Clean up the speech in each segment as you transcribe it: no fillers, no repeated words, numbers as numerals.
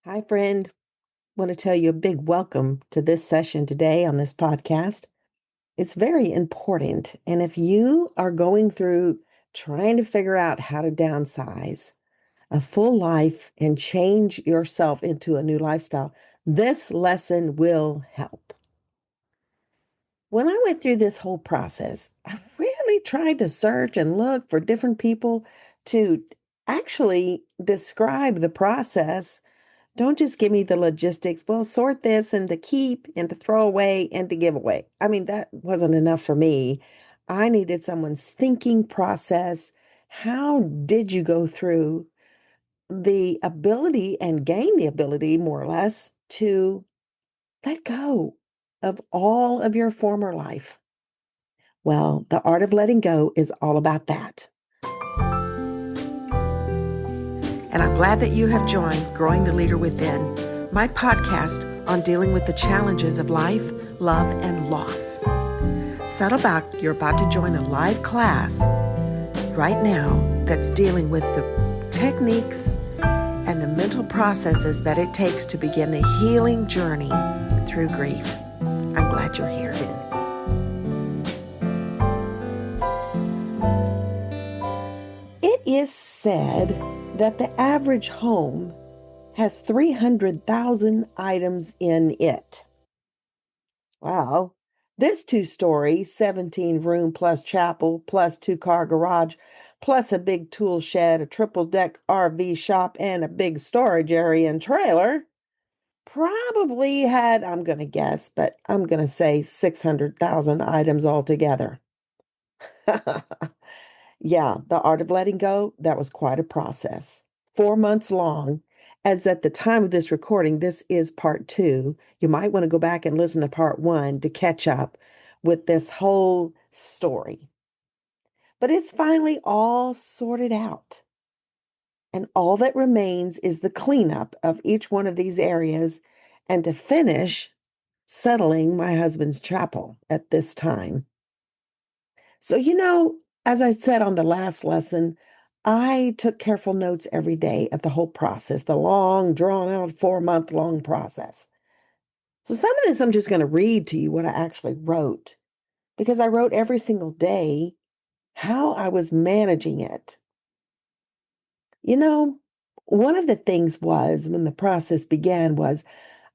Hi, friend. Want to tell you a big welcome to this session today on this podcast. It's very important. And if you are going through trying to figure out how to downsize a full life and change yourself into a new lifestyle, this lesson will help. When I went through this whole process, I really tried to search and look for different people to actually describe the process. Don't just give me the logistics. Well, sort this and to keep and to throw away and to give away. I mean, that wasn't enough for me. I needed someone's thinking process. How did you go through the ability and gain the ability, more or less, to let go of all of your former life? Well, the art of letting go is all about that. And I'm glad that you have joined Growing the Leader Within, my podcast on dealing with the challenges of life, love, and loss. Settle back, you're about to join a live class right now that's dealing with the techniques and the mental processes that it takes to begin the healing journey through grief. I'm glad you're here. It is said that the average home has 300,000 items in it. Well, this two-story, 17-room plus chapel, plus two-car garage, plus a big tool shed, a triple-deck RV shop, and a big storage area and trailer probably had, I'm going to guess, but I'm going to say 600,000 items altogether. Yeah, the art of letting go, that was quite a process. 4 months long, as at the time of this recording, this is part two. You might want to go back and listen to part one to catch up with this whole story. But it's finally all sorted out. And all that remains is the cleanup of each one of these areas and to finish settling my husband's chapel at this time. So, as I said on the last lesson, I took careful notes every day of the whole process, the long, drawn out 4 month long process. So, some of this I'm just going to read to you what I actually wrote because I wrote every single day how I was managing it. You know, one of the things was when the process began was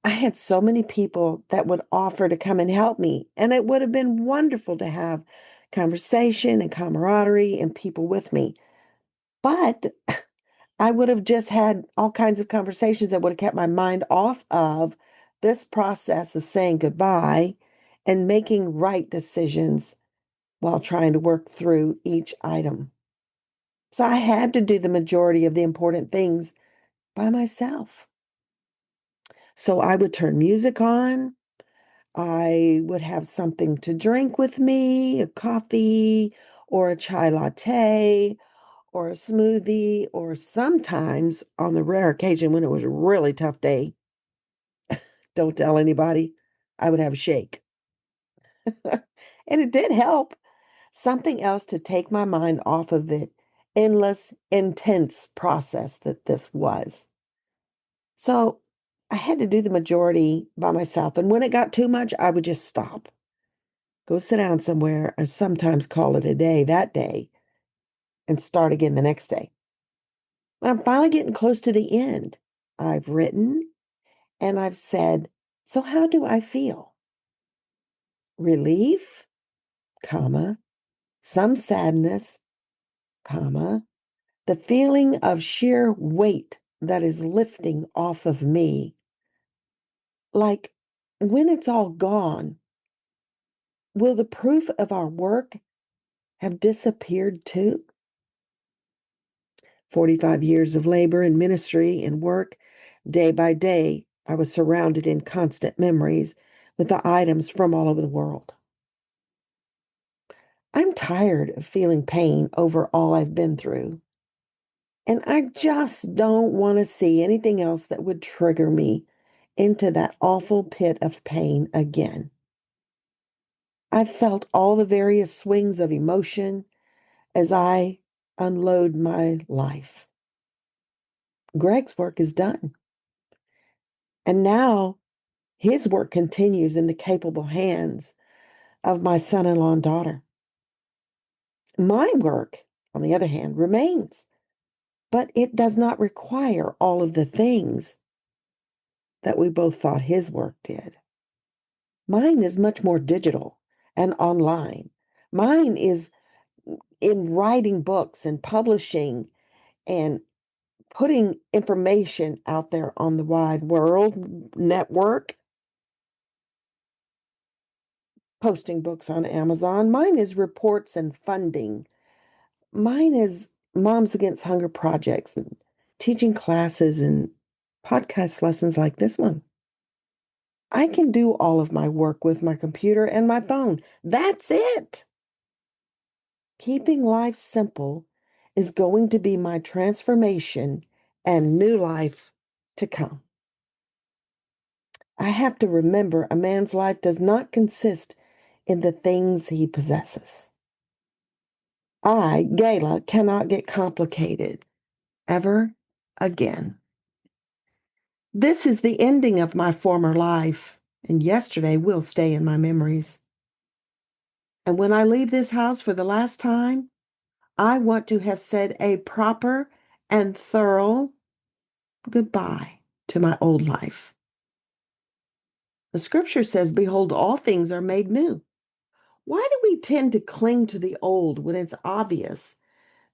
I had so many people that would offer to come and help me, and it would have been wonderful to have conversation and camaraderie and people with me. But I would have just had all kinds of conversations that would have kept my mind off of this process of saying goodbye and making right decisions while trying to work through each item. So I had to do the majority of the important things by myself. So I would turn music on. I would have something to drink with me, a coffee or a chai latte or a smoothie, or sometimes on the rare occasion when it was a really tough day, don't tell anybody, I would have a shake. And it did help. Something else to take my mind off of the endless, intense process that this was. So I had to do the majority by myself. And when it got too much, I would just stop, go sit down somewhere, or sometimes call it a day that day and start again the next day. But I'm finally getting close to the end. I've written and I've said, so how do I feel? Relief, comma, some sadness, comma, the feeling of sheer weight that is lifting off of me. Like when it's all gone, will the proof of our work have disappeared too? 45 years of labor and ministry and work, day by day, I was surrounded in constant memories with the items from all over the world. I'm tired of feeling pain over all I've been through. And I just don't want to see anything else that would trigger me into that awful pit of pain again. I've felt all the various swings of emotion as I unload my life. Greg's work is done. And now his work continues in the capable hands of my son in law and daughter. My work, on the other hand, remains, but it does not require all of the things that we both thought his work did. Mine is much more digital and online. Mine is in writing books and publishing and putting information out there on the wide world network, posting books on Amazon. Mine is reports and funding. Mine is Moms Against Hunger projects and teaching classes and podcast lessons like this one. I can do all of my work with my computer and my phone. That's it. Keeping life simple is going to be my transformation and new life to come. I have to remember a man's life does not consist in the things he possesses. I, Gayla, cannot get complicated ever again. This is the ending of my former life, and yesterday will stay in my memories. And when I leave this house for the last time, I want to have said a proper and thorough goodbye to my old life. The scripture says, "Behold, all things are made new." Why do we tend to cling to the old when it's obvious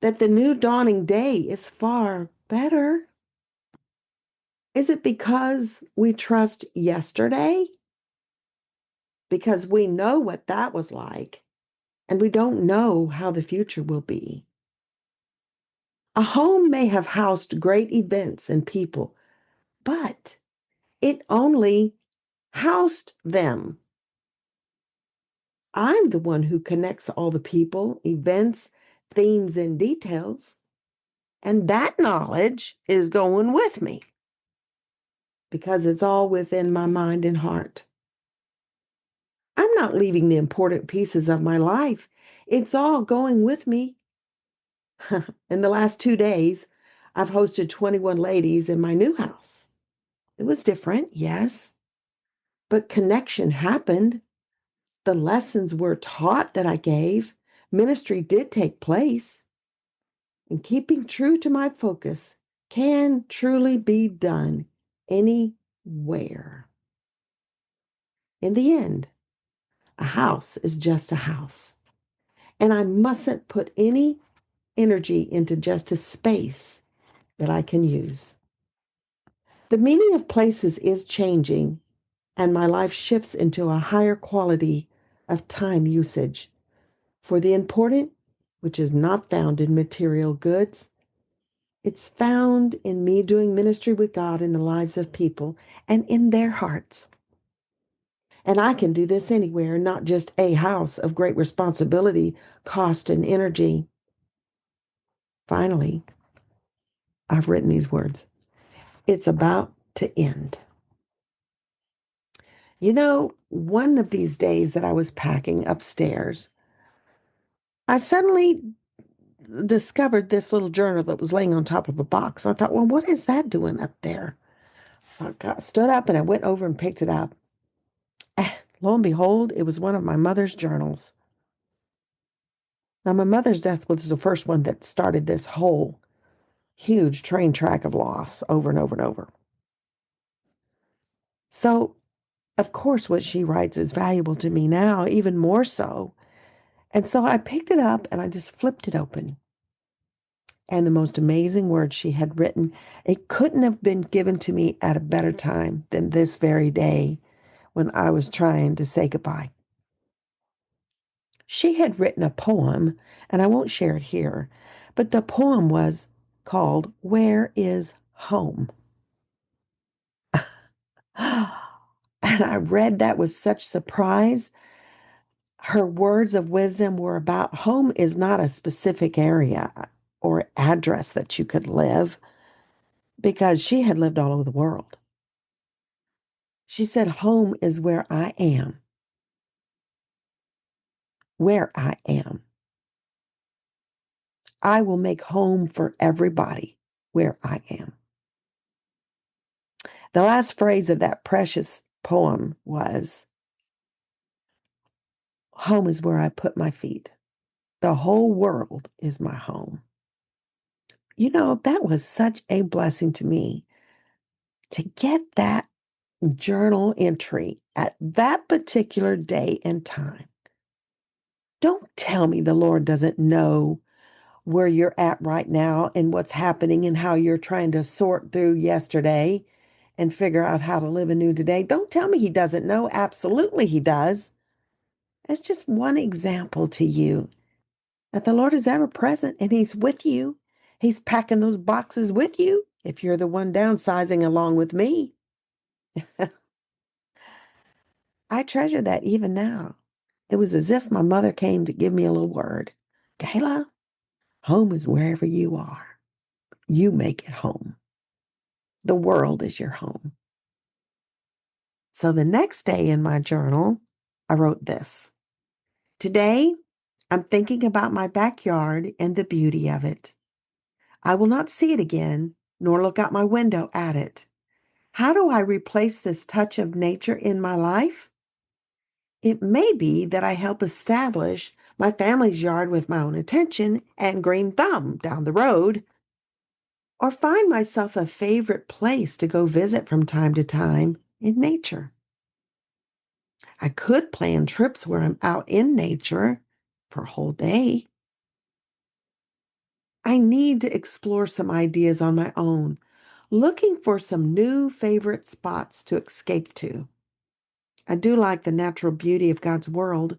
that the new dawning day is far better? Is it because we trust yesterday? Because we know what that was like, and we don't know how the future will be. A home may have housed great events and people, but it only housed them. I'm the one who connects all the people, events, themes, and details. And that knowledge is going with me because it's all within my mind and heart. I'm not leaving the important pieces of my life. It's all going with me. In the last 2 days, I've hosted 21 ladies in my new house. It was different, yes, but connection happened. The lessons were taught that I gave. Ministry did take place. And keeping true to my focus can truly be done anywhere. In the end, a house is just a house. And I mustn't put any energy into just a space that I can use. The meaning of places is changing, and my life shifts into a higher quality of time usage. For the important, which is not found in material goods, it's found in me doing ministry with God in the lives of people and in their hearts. And I can do this anywhere, not just a house of great responsibility, cost, and energy. Finally, I've written these words. It's about to end. You know, one of these days that I was packing upstairs, I suddenly discovered this little journal that was laying on top of a box. I thought, well, what is that doing up there? Stood up and I went over and picked it up. Lo and behold, it was one of my mother's journals. Now, my mother's death was the first one that started this whole huge train track of loss over and over and over. So, of course, what she writes is valuable to me now, even more so. And so I picked it up and I just flipped it open. And the most amazing words she had written, it couldn't have been given to me at a better time than this very day when I was trying to say goodbye. She had written a poem, and I won't share it here, but the poem was called Where is Home? And I read that with such surprise. Her words of wisdom were about home is not a specific area or address that you could live, because she had lived all over the world. She said, home is where I am. Where I am. I will make home for everybody where I am. The last phrase of that precious poem was, home is where I put my feet. The whole world is my home. That was such a blessing to me to get that journal entry at that particular day and time. Don't tell me the Lord doesn't know where you're at right now and what's happening and how you're trying to sort through yesterday and figure out how to live anew today. Don't tell me He doesn't know. Absolutely, He does. It's just one example to you that the Lord is ever present and He's with you. He's packing those boxes with you if you're the one downsizing along with me. I treasure that even now. It was as if my mother came to give me a little word. Gayla, home is wherever you are. You make it home. The world is your home. So the next day in my journal, I wrote this. Today, I'm thinking about my backyard and the beauty of it. I will not see it again, nor look out my window at it. How do I replace this touch of nature in my life? It may be that I help establish my family's yard with my own attention and green thumb down the road, or find myself a favorite place to go visit from time to time in nature. I could plan trips where I'm out in nature for a whole day. I need to explore some ideas on my own, looking for some new favorite spots to escape to. I do like the natural beauty of God's world,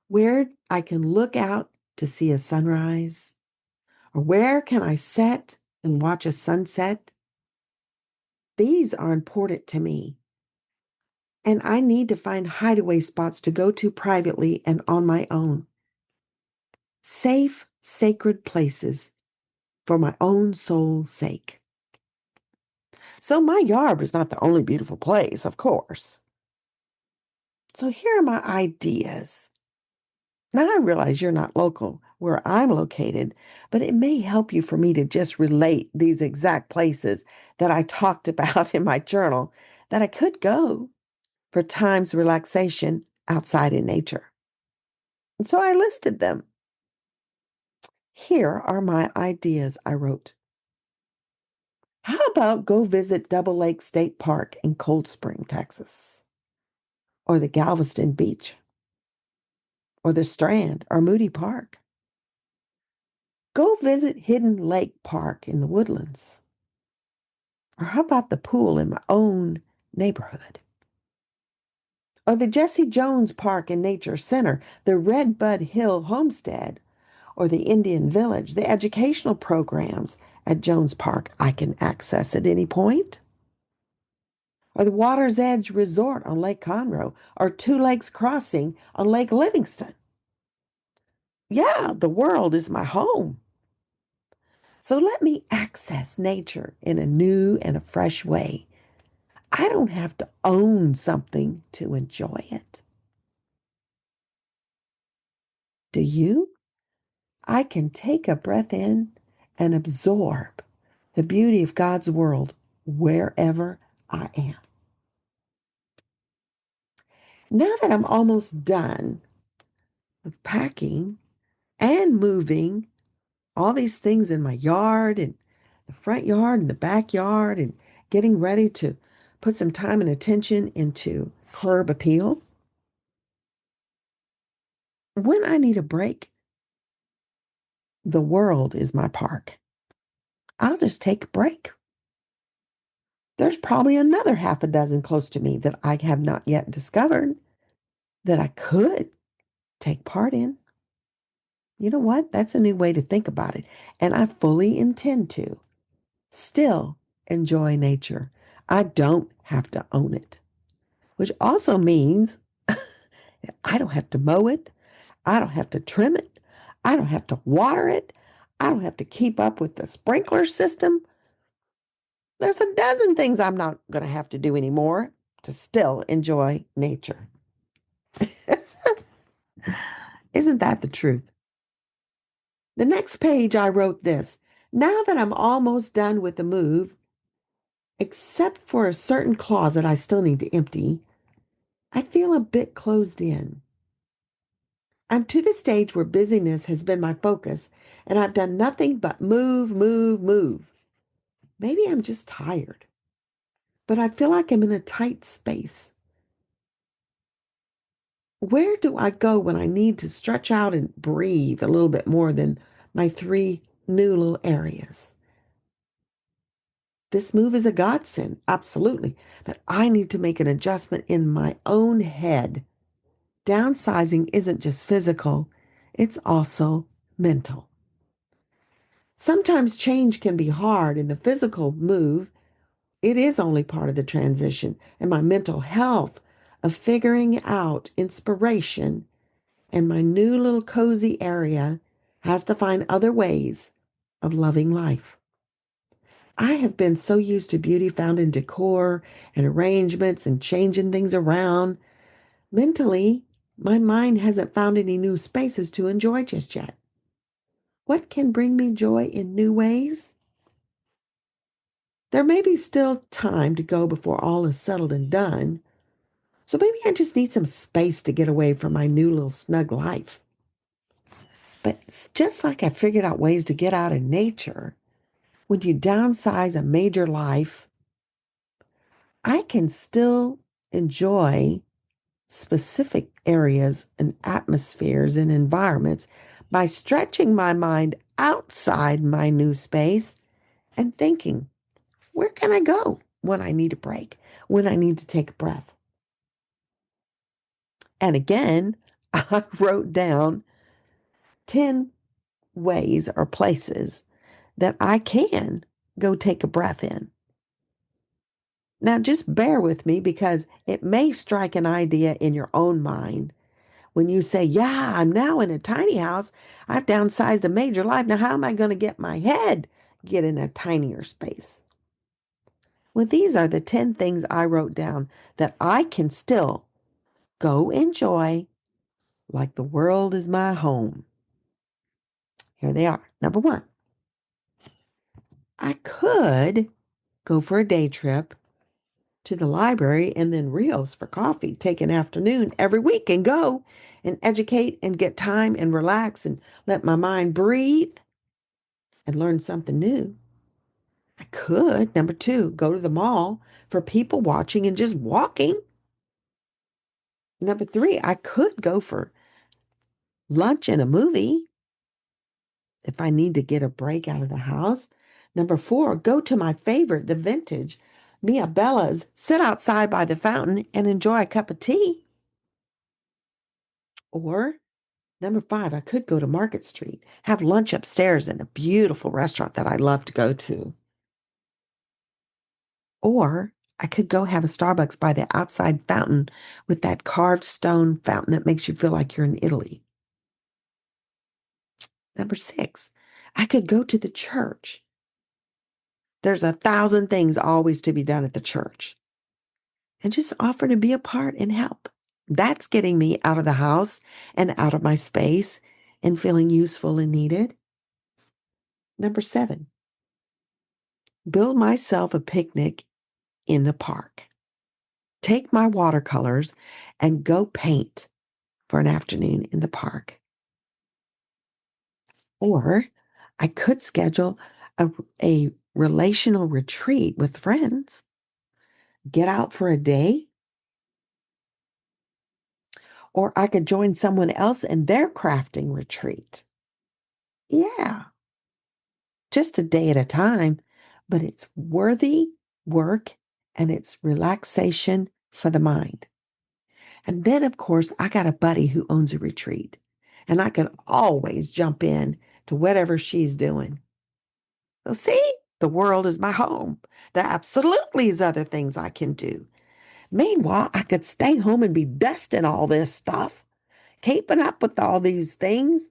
where I can look out to see a sunrise, or where can I sit and watch a sunset. These are important to me, and I need to find hideaway spots to go to privately and on my own. Safe, sacred places for my own soul's sake. So my yard was not the only beautiful place, of course. So here are my ideas. Now I realize you're not local where I'm located, but it may help you for me to just relate these exact places that I talked about in my journal that I could go for times of relaxation outside in nature. And so I listed them. Here are my ideas, I wrote. How about go visit Double Lake State Park in Cold Spring, Texas, or the Galveston Beach, or the Strand, or Moody Park? Go visit Hidden Lake Park in the Woodlands. Or how about the pool in my own neighborhood? Or the Jesse Jones Park and Nature Center, the Red Bud Hill Homestead, or the Indian Village, the educational programs at Jones Park I can access at any point. Or the Water's Edge Resort on Lake Conroe, or Two Lakes Crossing on Lake Livingston. Yeah, the world is my home. So let me access nature in a new and a fresh way. I don't have to own something to enjoy it. Do you? I can take a breath in and absorb the beauty of God's world wherever I am. Now that I'm almost done with packing and moving all these things in my yard and the front yard and the backyard and getting ready to put some time and attention into curb appeal, when I need a break, the world is my park. I'll just take a break. There's probably another half a dozen close to me that I have not yet discovered that I could take part in. You know what? That's a new way to think about it. And I fully intend to still enjoy nature. I don't have to own it, which also means I don't have to mow it. I don't have to trim it. I don't have to water it. I don't have to keep up with the sprinkler system. There's a dozen things I'm not going to have to do anymore to still enjoy nature. Isn't that the truth? The next page, I wrote this. Now that I'm almost done with the move, Except for a certain closet I still need to empty, I feel a bit closed in. I'm to the stage where busyness has been my focus, and I've done nothing but move, move, move. Maybe I'm just tired, but I feel like I'm in a tight space. Where do I go when I need to stretch out and breathe a little bit more than my three new little areas? This move is a godsend, absolutely, but I need to make an adjustment in my own head. Downsizing isn't just physical, it's also mental. Sometimes change can be hard, and the physical move, it is only part of the transition. And my mental health of figuring out inspiration and my new little cozy area has to find other ways of loving life. I have been so used to beauty found in decor and arrangements and changing things around. Mentally, my mind hasn't found any new spaces to enjoy just yet. What can bring me joy in new ways? There may be still time to go before all is settled and done, so maybe I just need some space to get away from my new little snug life. But it's just like I figured out ways to get out in nature, when you downsize a major life, I can still enjoy specific areas and atmospheres and environments by stretching my mind outside my new space and thinking, where can I go when I need a break, when I need to take a breath? And again, I wrote down 10 ways or places that I can go take a breath in. Now, just bear with me because it may strike an idea in your own mind when you say, yeah, I'm now in a tiny house. I've downsized a major life. Now, how am I going to get my head get in a tinier space? Well, these are the 10 things I wrote down that I can still go enjoy like the world is my home. Here they are. Number one, I could go for a day trip to the library and then Rios for coffee, take an afternoon every week and go and educate and get time and relax and let my mind breathe and learn something new. I could, number two, go to the mall for people watching and just walking. Number three, I could go for lunch and a movie if I need to get a break out of the house. Number four, go to my favorite, the vintage Mia Bella's, sit outside by the fountain and enjoy a cup of tea. Or number five, I could go to Market Street, have lunch upstairs in a beautiful restaurant that I love to go to. Or I could go have a Starbucks by the outside fountain with that carved stone fountain that makes you feel like you're in Italy. Number six, I could go to the church. There's 1,000 things always to be done at the church. And just offer to be a part and help. That's getting me out of the house and out of my space and feeling useful and needed. Number seven, build myself a picnic in the park. Take my watercolors and go paint for an afternoon in the park. Or I could schedule a relational retreat with friends, get out for a day, or I could join someone else in their crafting retreat. Yeah, just a day at a time, but it's worthy work and it's relaxation for the mind. And then, of course, I got a buddy who owns a retreat, and I can always jump in to whatever she's doing. So, see, the world is my home. There absolutely is other things I can do. Meanwhile, I could stay home and be dusting all this stuff, keeping up with all these things.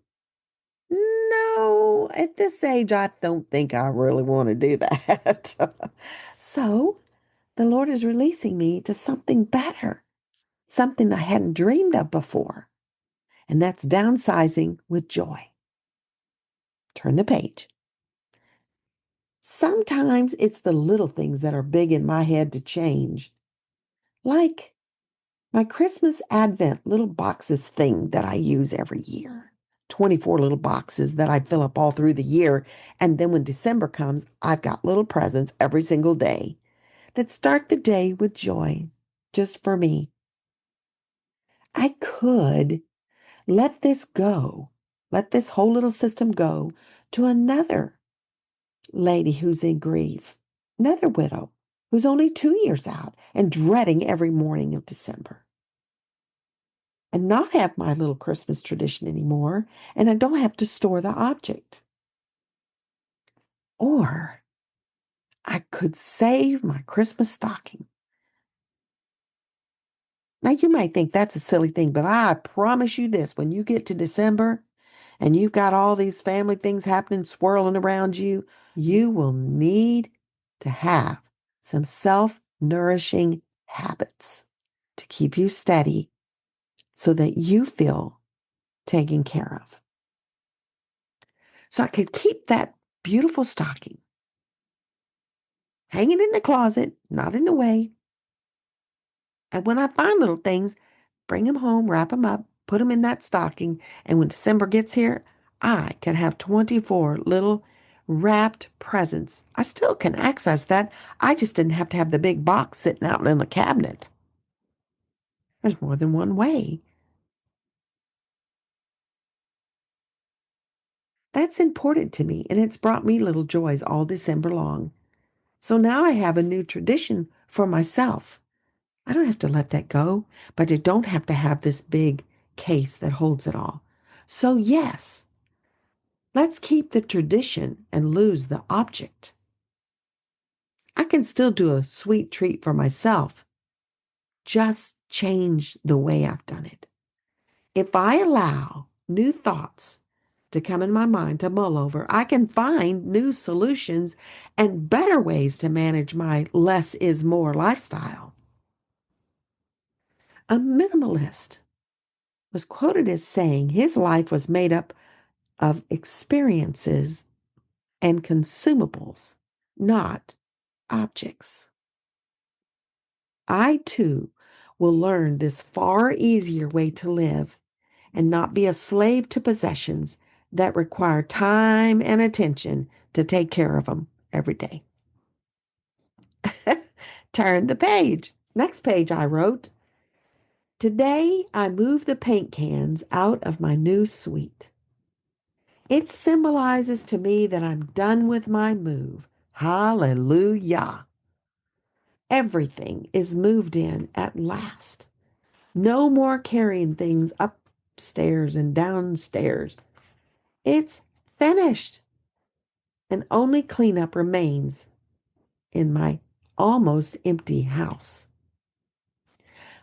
No, at this age, I don't think I really want to do that. So, the Lord is releasing me to something better, something I hadn't dreamed of before. And that's downsizing with joy. Turn the page. Sometimes it's the little things that are big in my head to change, like my Christmas Advent little boxes thing that I use every year. 24 little boxes that I fill up all through the year. And then when December comes, I've got little presents every single day that start the day with joy just for me. I could let this go, let this whole little system go to another lady who's in grief, another widow who's only 2 years out and dreading every morning of December. And not have my little Christmas tradition anymore, and I don't have to store the object. Or I could save my Christmas stocking. Now, you might think that's a silly thing, but I promise you this, when you get to December and you've got all these family things happening, swirling around you, you will need to have some self-nourishing habits to keep you steady so that you feel taken care of. So I could keep that beautiful stocking hanging in the closet, not in the way. And when I find little things, bring them home, wrap them up, put them in that stocking. And when December gets here, I can have 24 little wrapped presents. I still can access that. I just didn't have to have the big box sitting out in a cabinet. There's more than one way. That's important to me, and it's brought me little joys all December long. So now I have a new tradition for myself. I don't have to let that go, but I don't have to have this big case that holds it all. So, yes, let's keep the tradition and lose the object. I can still do a sweet treat for myself, just change the way I've done it. If I allow new thoughts to come in my mind to mull over, I can find new solutions and better ways to manage my less is more lifestyle. A minimalist was quoted as saying his life was made up of experiences and consumables, not objects. I too will learn this far easier way to live and not be a slave to possessions that require time and attention to take care of them every day. Turn the page. Next page I wrote, today I move the paint cans out of my new suite. It symbolizes to me that I'm done with my move. Hallelujah. Everything is moved in at last. No more carrying things upstairs and downstairs. It's finished. And only cleanup remains in my almost empty house.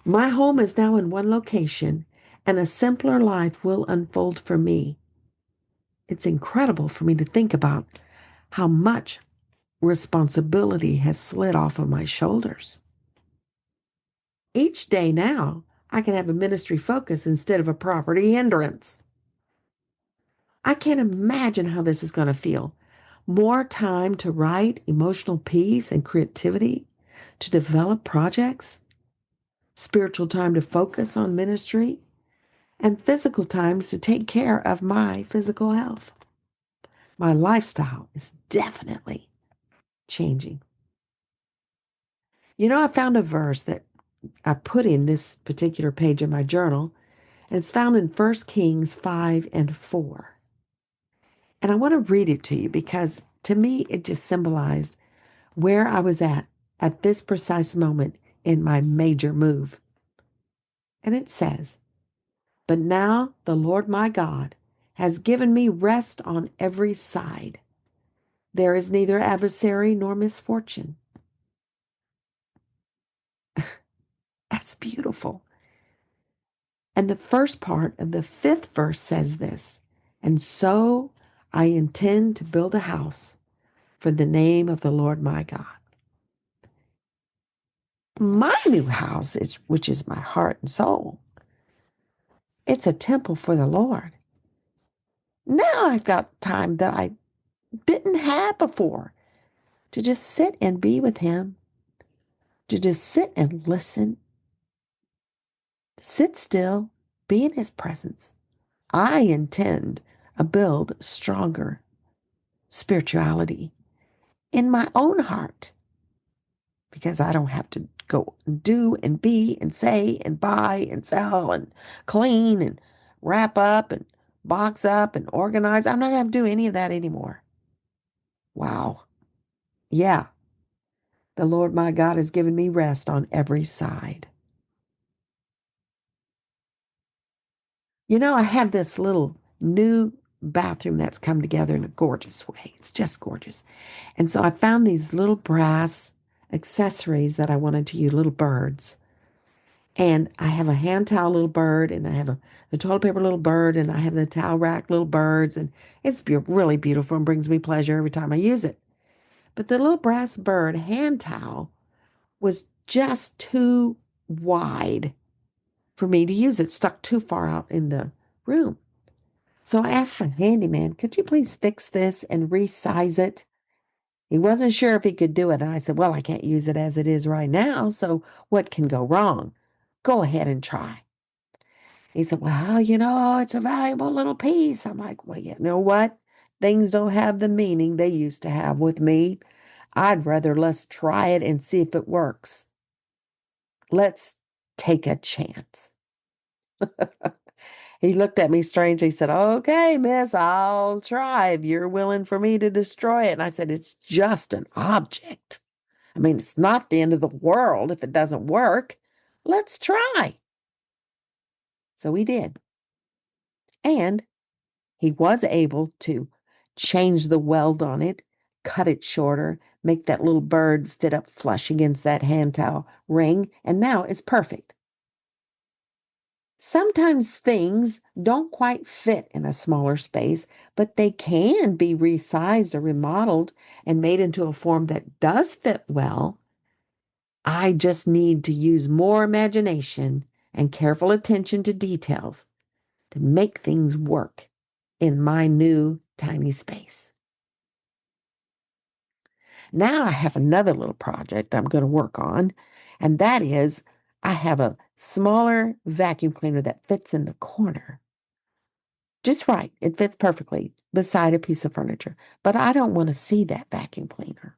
My home is now in one location, and a simpler life will unfold for me. It's incredible for me to think about how much responsibility has slid off of my shoulders. Each day now, I can have a ministry focus instead of a property hindrance. I can't imagine how this is going to feel. More time to write, emotional peace and creativity, to develop projects, spiritual time to focus on ministry, and physical times to take care of my physical health. My lifestyle is definitely changing. I found a verse that I put in this particular page of my journal, and it's found in 1 Kings 5 and 4. And I want to read it to you because to me, it just symbolized where I was at this precise moment in my major move. And it says, but now the Lord my God has given me rest on every side. There is neither adversary nor misfortune. That's beautiful. And the first part of the 5th verse says this, and so I intend to build a house for the name of the Lord my God. My new house, which is my heart and soul, it's a temple for the Lord. Now I've got time that I didn't have before to just sit and be with Him, to just sit and listen, sit still, be in His presence. I intend a build stronger spirituality in my own heart because I don't have to go and do and be and say and buy and sell and clean and wrap up and box up and organize. I'm not going to do any of that anymore. Wow. Yeah. The Lord my God has given me rest on every side. I have this little new bathroom that's come together in a gorgeous way. It's just gorgeous. And so I found these little brass accessories that I wanted to use, little birds. And I have a hand towel little bird, and I have the toilet paper little bird, and I have the towel rack little birds. And it's really beautiful and brings me pleasure every time I use it. But the little brass bird hand towel was just too wide for me to use. It stuck too far out in the room. So I asked my handyman, could you please fix this and resize it? He wasn't sure if he could do it. And I said, well, I can't use it as it is right now. So what can go wrong? Go ahead and try. He said, well, it's a valuable little piece. I'm like, well, you know what? Things don't have the meaning they used to have with me. I'd rather let's try it and see if it works. Let's take a chance. He looked at me strangely, said, okay, miss, I'll try if you're willing for me to destroy it. And I said, it's just an object. I mean, it's not the end of the world if it doesn't work. Let's try. So we did. And he was able to change the weld on it, cut it shorter, make that little bird fit up flush against that hand towel ring, and now it's perfect. Sometimes things don't quite fit in a smaller space, but they can be resized or remodeled and made into a form that does fit well. I just need to use more imagination and careful attention to details to make things work in my new tiny space. Now I have another little project I'm going to work on, and that is I have a smaller vacuum cleaner that fits in the corner. Just right. It fits perfectly beside a piece of furniture, but I don't want to see that vacuum cleaner.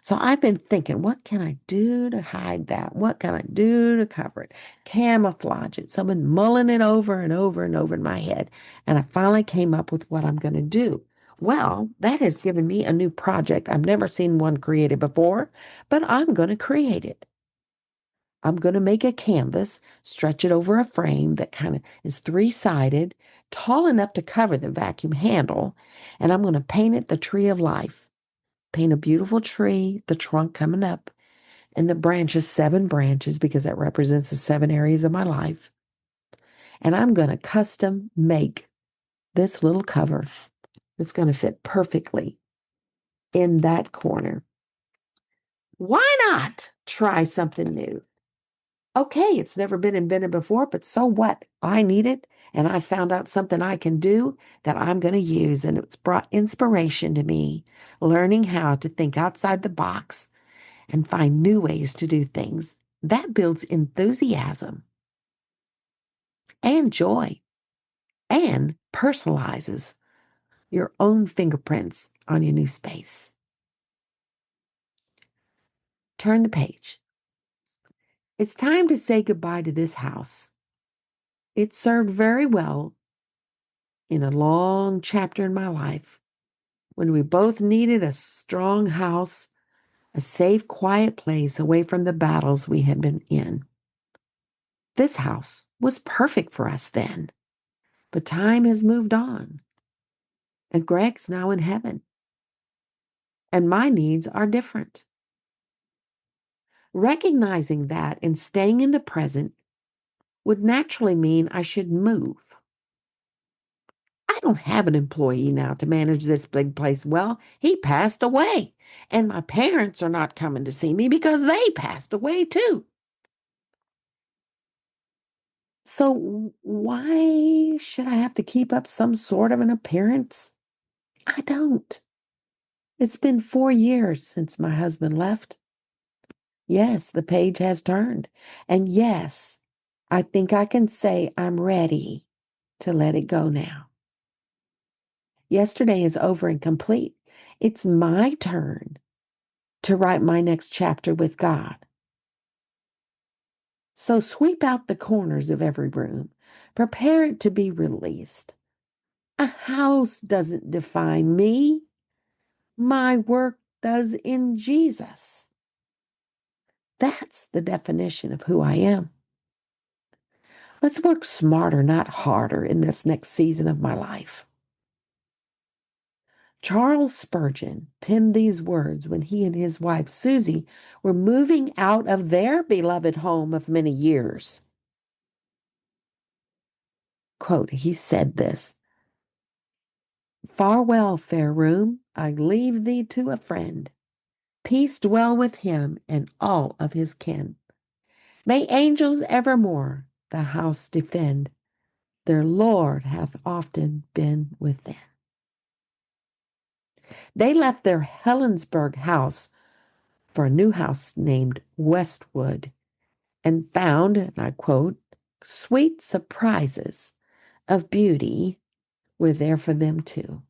So I've been thinking, what can I do to hide that? What can I do to cover it? Camouflage it. So I've been mulling it over and over and over in my head. And I finally came up with what I'm going to do. Well, that has given me a new project. I've never seen one created before, but I'm going to create it. I'm going to make a canvas, stretch it over a frame that kind of is three-sided, tall enough to cover the vacuum handle, and I'm going to paint it the tree of life. Paint a beautiful tree, the trunk coming up, and the branches, 7 branches, because that represents the 7 areas of my life. And I'm going to custom make this little cover that's going to fit perfectly in that corner. Why not try something new? Okay, it's never been invented before, but so what? I need it, and I found out something I can do that I'm going to use, and it's brought inspiration to me, learning how to think outside the box and find new ways to do things. That builds enthusiasm and joy and personalizes your own fingerprints on your new space. Turn the page. It's time to say goodbye to this house. It served very well in a long chapter in my life when we both needed a strong house, a safe, quiet place away from the battles we had been in. This house was perfect for us then, but time has moved on, and Greg's now in heaven, and my needs are different. Recognizing that and staying in the present would naturally mean I should move. I don't have an employee now to manage this big place well. He passed away, and my parents are not coming to see me because they passed away too. So why should I have to keep up some sort of an appearance? I don't. It's been 4 years since my husband left. Yes, the page has turned. And yes, I think I can say I'm ready to let it go now. Yesterday is over and complete. It's my turn to write my next chapter with God. So sweep out the corners of every room. Prepare it to be released. A house doesn't define me. My work does in Jesus. That's the definition of who I am. Let's work smarter, not harder, in this next season of my life. Charles Spurgeon penned these words when he and his wife Susie were moving out of their beloved home of many years. Quote, he said this: "Farewell, fair room, I leave thee to a friend. Peace dwell with him and all of his kin. May angels evermore the house defend. Their Lord hath often been within." They left their Helensburgh house for a new house named Westwood and found, and I quote, "sweet surprises of beauty were there for them too."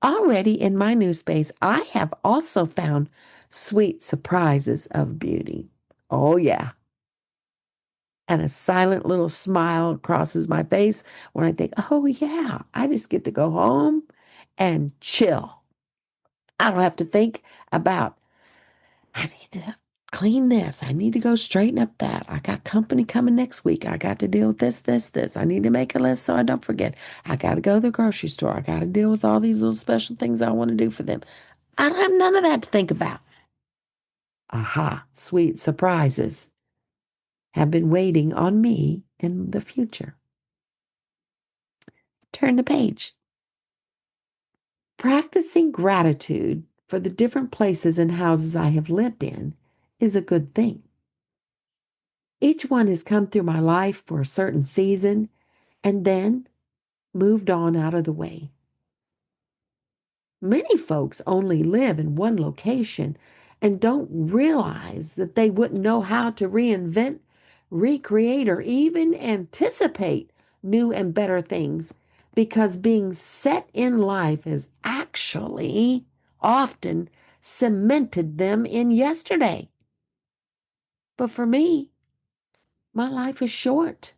Already in my new space, I have also found sweet surprises of beauty. Oh, yeah. And a silent little smile crosses my face when I think, oh, yeah, I just get to go home and chill. I don't have to think about, I need to clean this. I need to go straighten up that. I got company coming next week. I got to deal with this. I need to make a list so I don't forget. I got to go to the grocery store. I got to deal with all these little special things I want to do for them. I don't have none of that to think about. Aha, sweet surprises have been waiting on me in the future. Turn the page. Practicing gratitude for the different places and houses I have lived in is a good thing. Each one has come through my life for a certain season and then moved on out of the way. Many folks only live in one location and don't realize that they wouldn't know how to reinvent, recreate, or even anticipate new and better things because being set in life has actually often cemented them in yesterday. But for me, my life is short.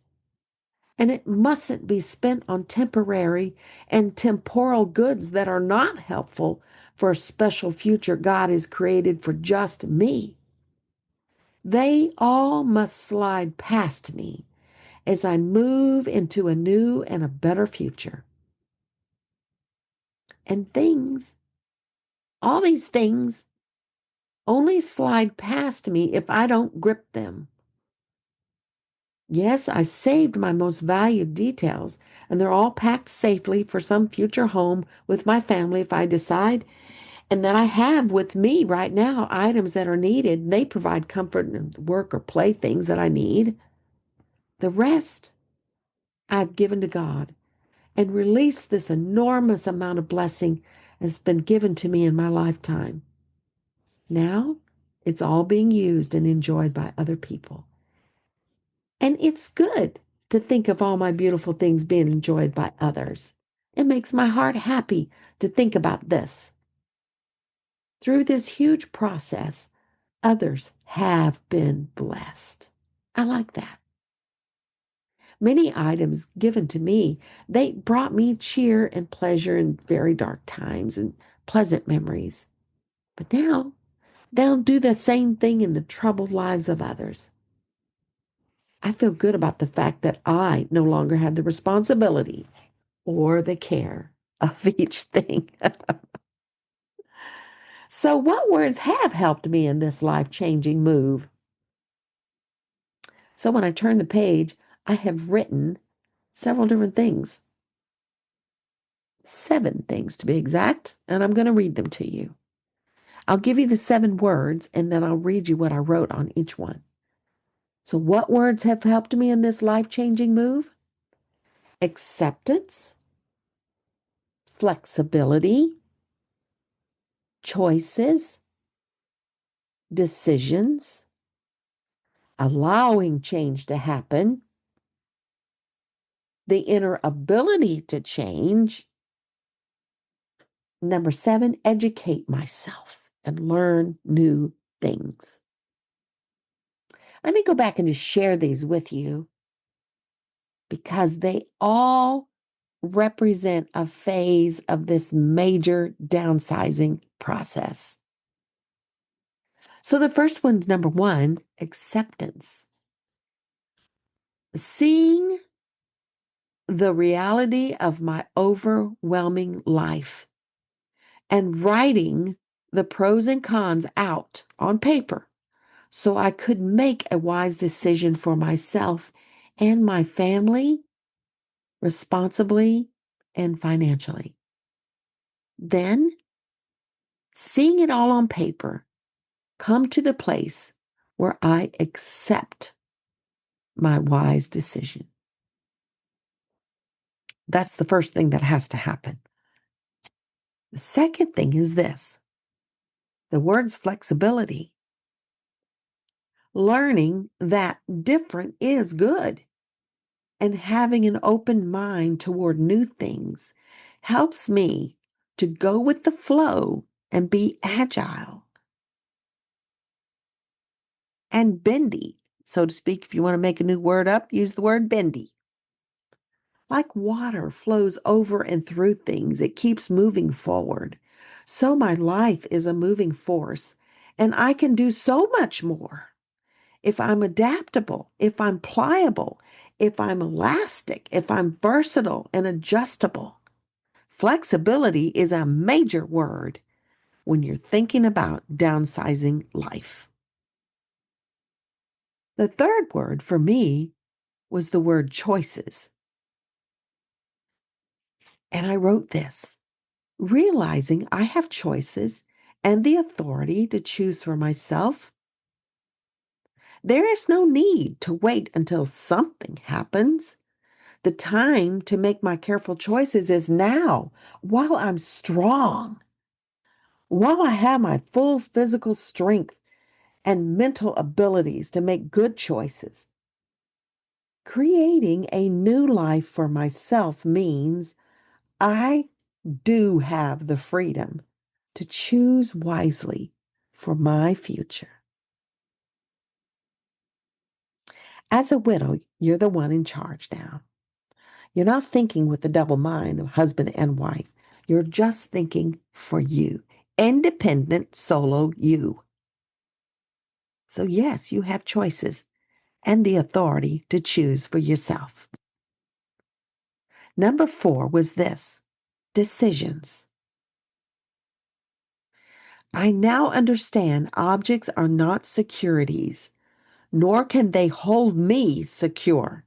And it mustn't be spent on temporary and temporal goods that are not helpful for a special future God has created for just me. They all must slide past me as I move into a new and a better future. And things, all these things, only slide past me if I don't grip them. Yes, I've saved my most valued details, and they're all packed safely for some future home with my family if I decide, and that I have with me right now items that are needed. They provide comfort and work or play things that I need. The rest I've given to God and released this enormous amount of blessing has been given to me in my lifetime. Now it's all being used and enjoyed by other people. And it's good to think of all my beautiful things being enjoyed by others. It makes my heart happy to think about this. Through this huge process, others have been blessed. I like that. Many items given to me, they brought me cheer and pleasure in very dark times and pleasant memories. But now they'll do the same thing in the troubled lives of others. I feel good about the fact that I no longer have the responsibility or the care of each thing. So, what words have helped me in this life changing move? So, when I turn the page, I have written several different things, 7 things to be exact, and I'm going to read them to you. I'll give you the 7 words and then I'll read you what I wrote on each one. So, what words have helped me in this life changing move? Acceptance, flexibility, choices, decisions, allowing change to happen, the inner ability to change. Number 7, educate myself and learn new things. Let me go back and just share these with you because they all represent a phase of this major downsizing process. So the first one's number 1, acceptance. Seeing the reality of my overwhelming life and writing the pros and cons out on paper so I could make a wise decision for myself and my family responsibly and financially. Then, seeing it all on paper, come to the place where I accept my wise decision. That's the first thing that has to happen. The second thing is this. The word's flexibility. Learning that different is good and having an open mind toward new things helps me to go with the flow and be agile and bendy, so to speak. If you want to make a new word up, use the word bendy. Like water flows over and through things, it keeps moving forward. So my life is a moving force, and I can do so much more if I'm adaptable, if I'm pliable, if I'm elastic, if I'm versatile and adjustable. Flexibility is a major word when you're thinking about downsizing life. The third word for me was the word choices. And I wrote this, realizing I have choices and the authority to choose for myself. There is no need to wait until something happens. The time to make my careful choices is now, while I'm strong, while I have my full physical strength and mental abilities to make good choices. Creating a new life for myself means I do have the freedom to choose wisely for my future. As a widow, you're the one in charge now. You're not thinking with the double mind of husband and wife. You're just thinking for you, independent solo you. So yes, you have choices and the authority to choose for yourself. Number 4 was this, decisions. I now understand objects are not securities, nor can they hold me secure.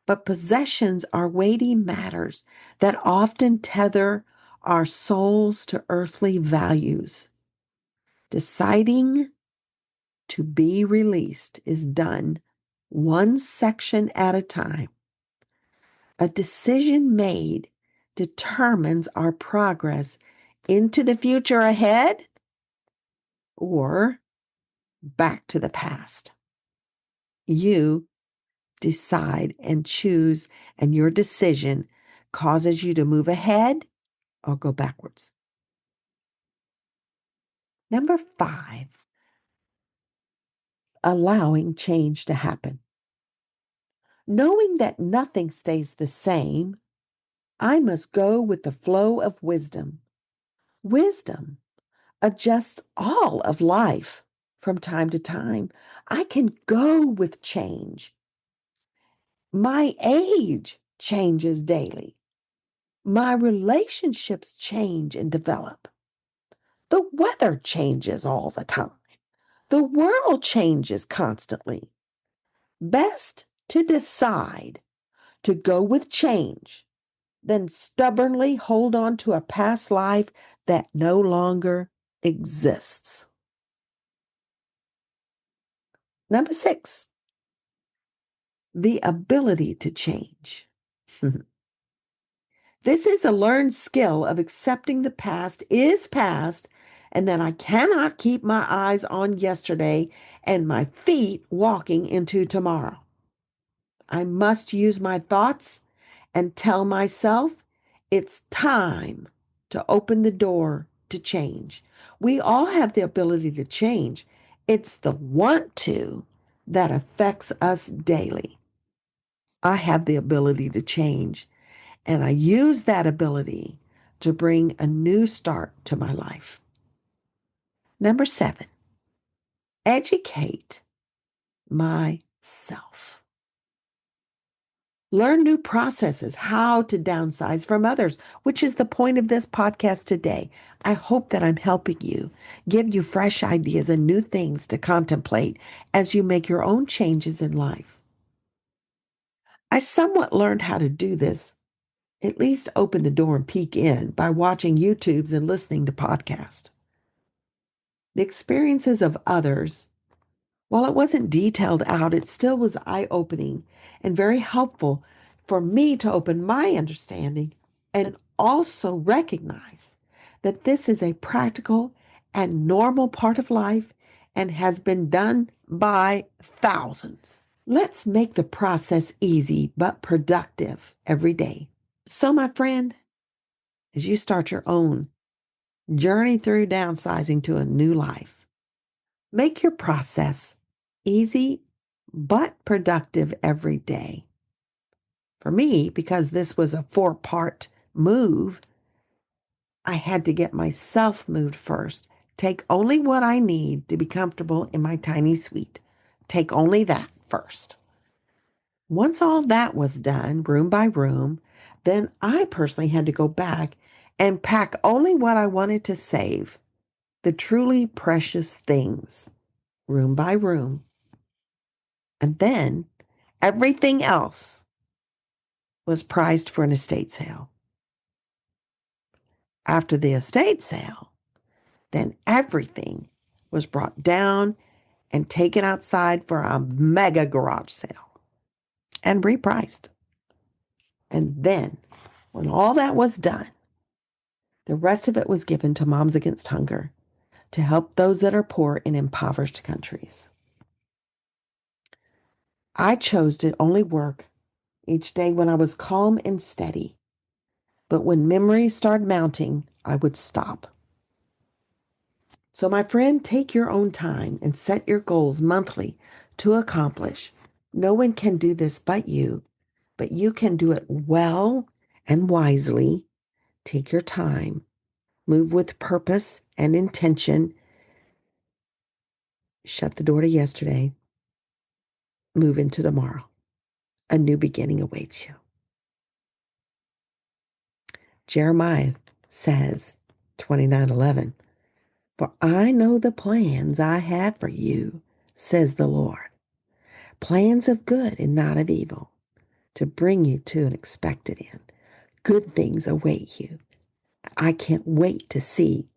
But possessions are weighty matters that often tether our souls to earthly values. Deciding to be released is done one section at a time. A decision made determines our progress into the future ahead or back to the past. You decide and choose, and your decision causes you to move ahead or go backwards. Number 5, allowing change to happen. Knowing that nothing stays the same, I must go with the flow of wisdom. Wisdom adjusts all of life from time to time. I can go with change. My age changes daily. My relationships change and develop. The weather changes all the time. The world changes constantly. Best to decide to go with change than stubbornly hold on to a past life that no longer exists. Number 6, the ability to change. This is a learned skill of accepting the past is past and that I cannot keep my eyes on yesterday and my feet walking into tomorrow. I must use my thoughts and tell myself it's time to open the door to change. We all have the ability to change. It's the want to that affects us daily. I have the ability to change, and I use that ability to bring a new start to my life. Number 7, educate myself. Learn new processes, how to downsize from others, which is the point of this podcast today. I hope that I'm helping you, give you fresh ideas and new things to contemplate as you make your own changes in life. I somewhat learned how to do this, at least open the door and peek in, by watching YouTubes and listening to podcasts. The experiences of others, while it wasn't detailed out, it still was eye-opening and very helpful for me to open my understanding and also recognize that this is a practical and normal part of life and has been done by thousands. Let's make the process easy but productive every day. So, my friend, as you start your own journey through downsizing to a new life, make your process easy but productive every day. For me, because this was a 4-part move, I had to get myself moved first. Take only what I need to be comfortable in my tiny suite. Take only that first. Once all that was done, room by room, then I personally had to go back and pack only what I wanted to save, the truly precious things, room by room. And then everything else was prized for an estate sale. After the estate sale, then everything was brought down and taken outside for a mega garage sale and repriced. And then, when all that was done, the rest of it was given to Moms Against Hunger to help those that are poor in impoverished countries. I chose to only work each day when I was calm and steady. But when memories started mounting, I would stop. So, my friend, take your own time and set your goals monthly to accomplish. No one can do this but you can do it well and wisely. Take your time, move with purpose and intention. Shut the door to yesterday, move into tomorrow. A new beginning awaits you. Jeremiah says, 29:11, "For I know the plans I have for you, says the Lord, plans of good and not of evil, to bring you to an expected end. Good things await you." I can't wait to see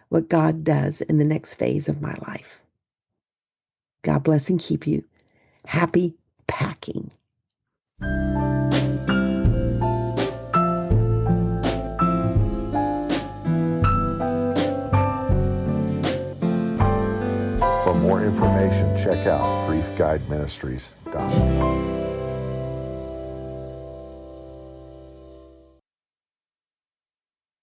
what God does in the next phase of my life. God bless and keep you. Happy packing. For more information, check out griefguideministries.com.